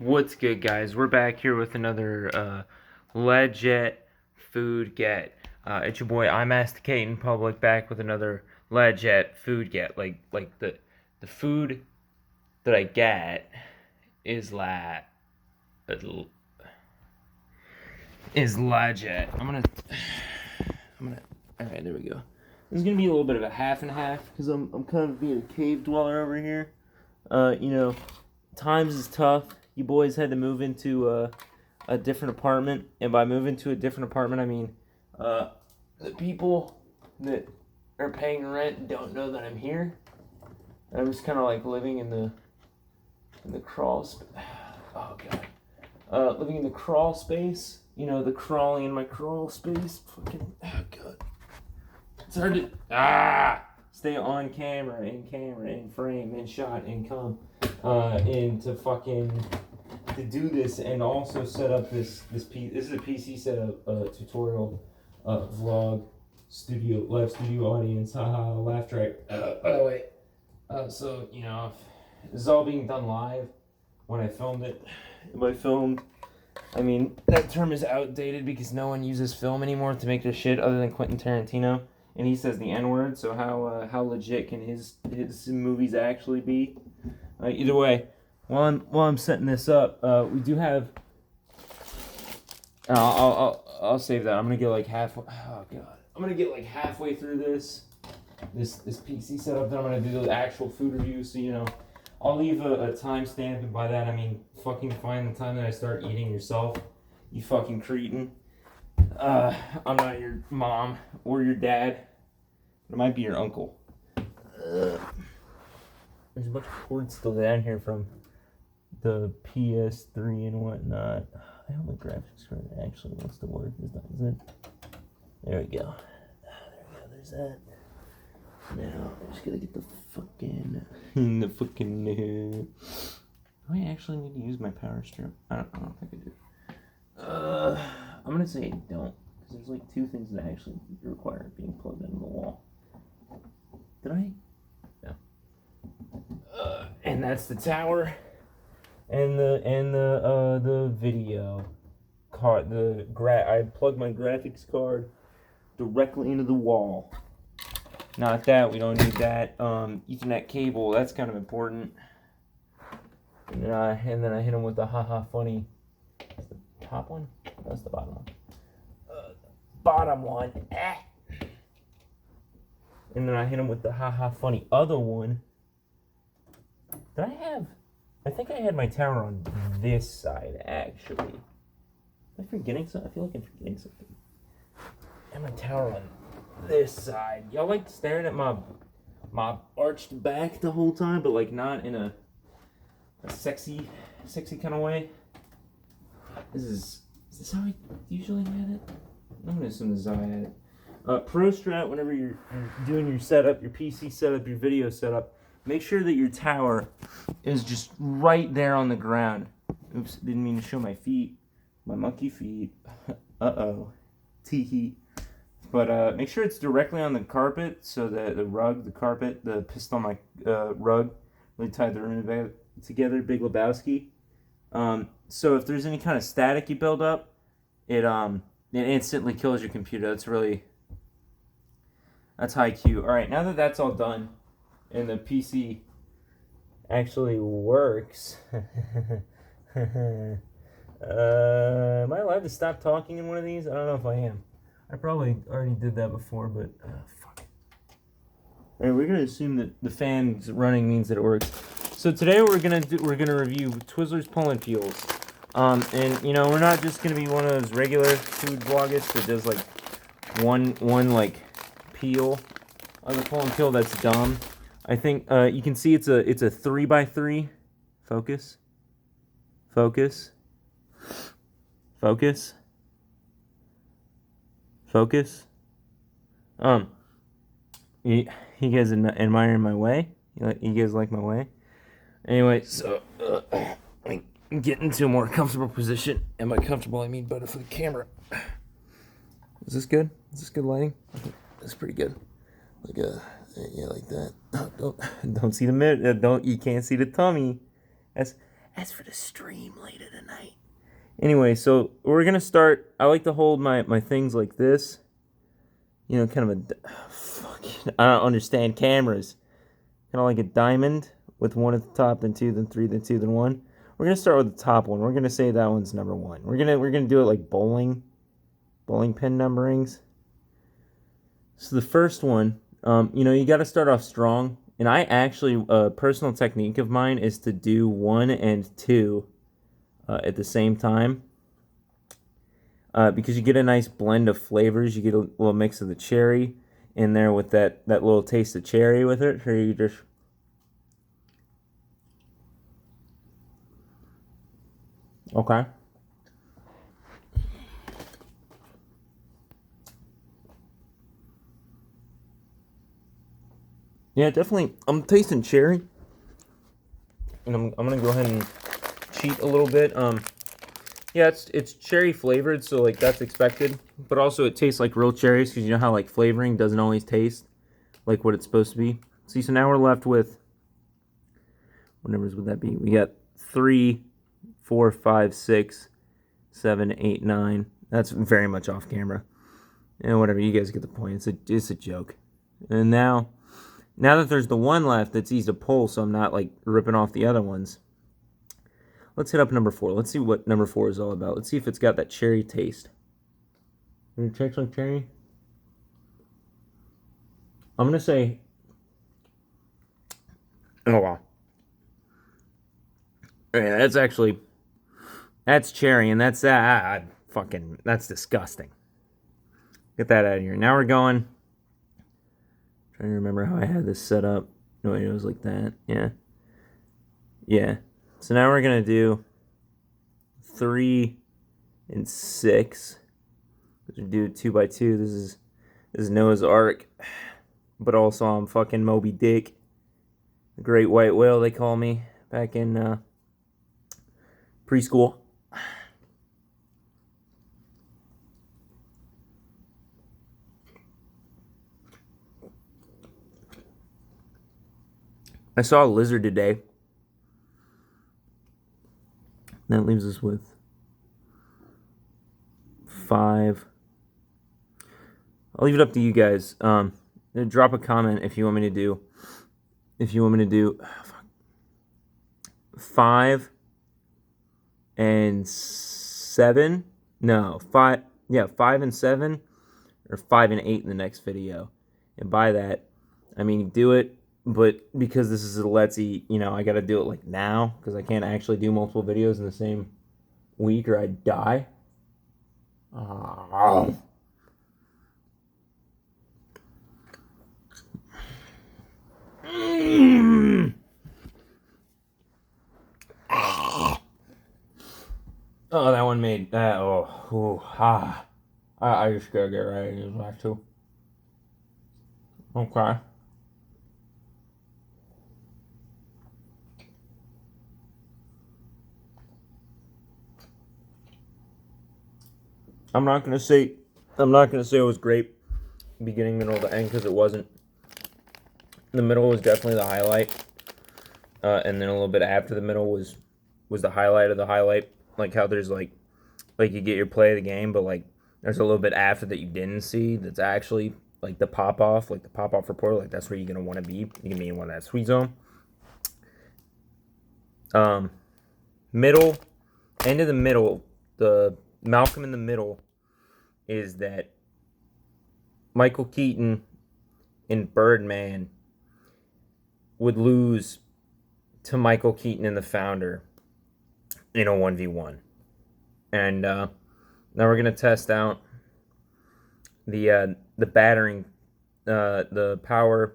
What's good, guys? We're back here with another legit food get. It's your boy I Masticate in Public back with another legit food get. Like the food that I get is legit. All right, there we go. This is gonna be a little bit of a half and half because I'm kind of being a cave dweller over here. Times is tough. You boys had to move into a different apartment, and by moving to a different apartment, I mean the people that are paying rent don't know that I'm here. I'm just kind of like living in the crawl. Oh god, living in the crawl space. You know, the crawling in my crawl space. Fucking oh god, it's hard to stay on camera, in frame, in shot, and come. And to do this and also set up this piece. This is a PC setup tutorial vlog live studio audience, haha, laugh track. By the way, so you know, this is all being done live when I filmed it. By filmed, I mean that term is outdated because no one uses film anymore to make their shit other than Quentin Tarantino, and he says the N-word. So how legit can his movies actually be? Either way, while I'm setting this up, we do have. I'll save that. I'm gonna get like halfway. Oh god, I'm gonna get like halfway through this PC setup. Then I'm gonna do the actual food review. So you know, I'll leave a timestamp, and by that I mean fucking find the time that I start eating yourself. You fucking cretin. I'm not your mom or your dad. It might be your uncle. There's a bunch of cords still down here from the PS3 and whatnot. I hope my graphics card actually wants to work. Is it? There we go. There's that. Now, I'm just gonna get the fucking... Do I actually need to use my power strip? I don't think I do. I'm gonna say I don't. Because there's like two things that actually require being plugged into the wall. Did I? No. And that's the tower, and the video card. I plugged my graphics card directly into the wall. Not that, we don't need that. Ethernet cable, that's kind of important. And then I hit him with the haha funny. That's the top one. That's the bottom one. Bottom one. And then I hit him with the haha funny other one. I think I had my tower on this side, actually. Am I forgetting something? I feel like I'm forgetting something. I had my tower on this side. Y'all like staring at my arched back the whole time, but like not in a sexy kind of way. Is this how I usually had it? I'm gonna assume this is how I had it. Pro Strat, whenever you're doing your setup, your PC setup, your video setup, make sure that your tower is just right there on the ground. Oops, didn't mean to show my feet. My monkey feet. Uh-oh. Tee-hee. But make sure it's directly on the carpet so that the rug, the carpet, the piston on my rug really tied the room together. Big Lebowski. So if there's any kind of static you build up, it instantly kills your computer. That's high Q. Alright, now that that's all done, and the PC actually works. Am I allowed to stop talking in one of these? I don't know if I am. I probably already did that before, but fuck. Alright, we're gonna assume that the fan's running means that it works. So today we're gonna review Twizzlers Poland Peels. And you know, we're not just gonna be one of those regular food vloggers that does like one like peel of the Poland peel. That's dumb. I think you can see it's a 3x3. Focus. You guys admiring my way? You guys like my way? Anyway, so let me get into a more comfortable position. And by comfortable, I mean better for the camera. Is this good? Is this good lighting? I think that's pretty good. Like yeah, like that. Don't see the mid. You can't see the tummy. As for the stream later tonight. Anyway, so we're going to start. I like to hold my things like this. You know, kind of a... fucking, I don't understand cameras. Kind of like a diamond with one at the top, then two, then three, then two, then one. We're going to start with the top one. We're going to say that one's number one. We're going to do it like bowling pin numberings. So the first one, you know, you got to start off strong. And I actually, a personal technique of mine is to do 1 and 2 at the same time. Because you get a nice blend of flavors. You get a little mix of the cherry in there with that little taste of cherry with it. So you just... Okay. Yeah, definitely. I'm tasting cherry, and I'm gonna go ahead and cheat a little bit. Yeah, it's cherry flavored, so like that's expected. But also it tastes like real cherries, because you know how like flavoring doesn't always taste like what it's supposed to be. See, so now we're left with, what numbers would that be? We got 3, 4, 5, 6, 7, 8, 9. That's very much off camera. And whatever, you guys get the point. It's a joke. And now that there's the one left that's easy to pull, so I'm not like ripping off the other ones. Let's hit up number 4. Let's see what number 4 is all about. Let's see if it's got that cherry taste. Does it taste like cherry? I'm gonna say, oh wow. Yeah, that's cherry, and that's that's disgusting. Get that out of here. Now we're going. Trying to remember how I had this set up. No, it was like that. Yeah. So now we're gonna do 3 and 6. We do 2 by 2. This is Noah's Ark, but also I'm fucking Moby Dick, the great white whale they call me back in preschool. I saw a lizard today. That leaves us with 5. I'll leave it up to you guys. Drop a comment if you want me to do. 5 and 7. No, 5. Yeah, 5 and 7, or 5 and 8 in the next video. And by that, I mean do it. But because this is a Let's Eat, you know, I got to do it like now, because I can't actually do multiple videos in the same week or I'd die. Oh, that one made that. I just gotta get ready to use that too. Okay. I'm not gonna say it was great beginning, middle, to end, because it wasn't. The middle was definitely the highlight, and then a little bit after the middle was the highlight of the highlight. Like how there's like you get your play of the game, but like there's a little bit after that you didn't see that's actually like the pop off report. Like that's where you're gonna want to be. You're gonna be in one of that sweet zone. Middle, end of the middle, the Malcolm in the middle is that Michael Keaton in Birdman would lose to Michael Keaton in The Founder in a 1v1. And now we're going to test out the battering, the power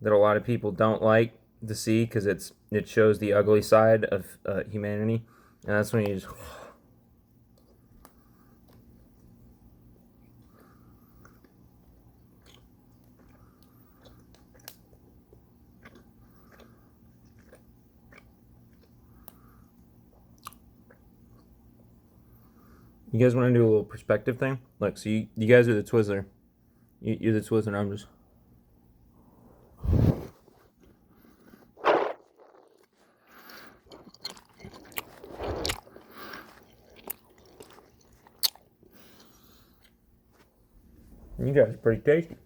that a lot of people don't like to see, because it shows the ugly side of humanity. And that's when you just... You guys want to do a little perspective thing? Look, so you guys are the Twizzler. You're the Twizzler, and I'm just... You guys are pretty tasty.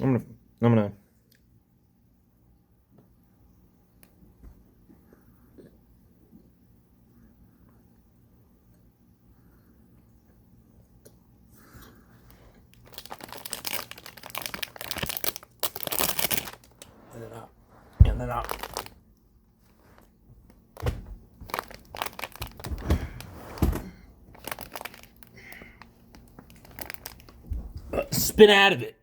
I'm gonna and then I'll spin out of it.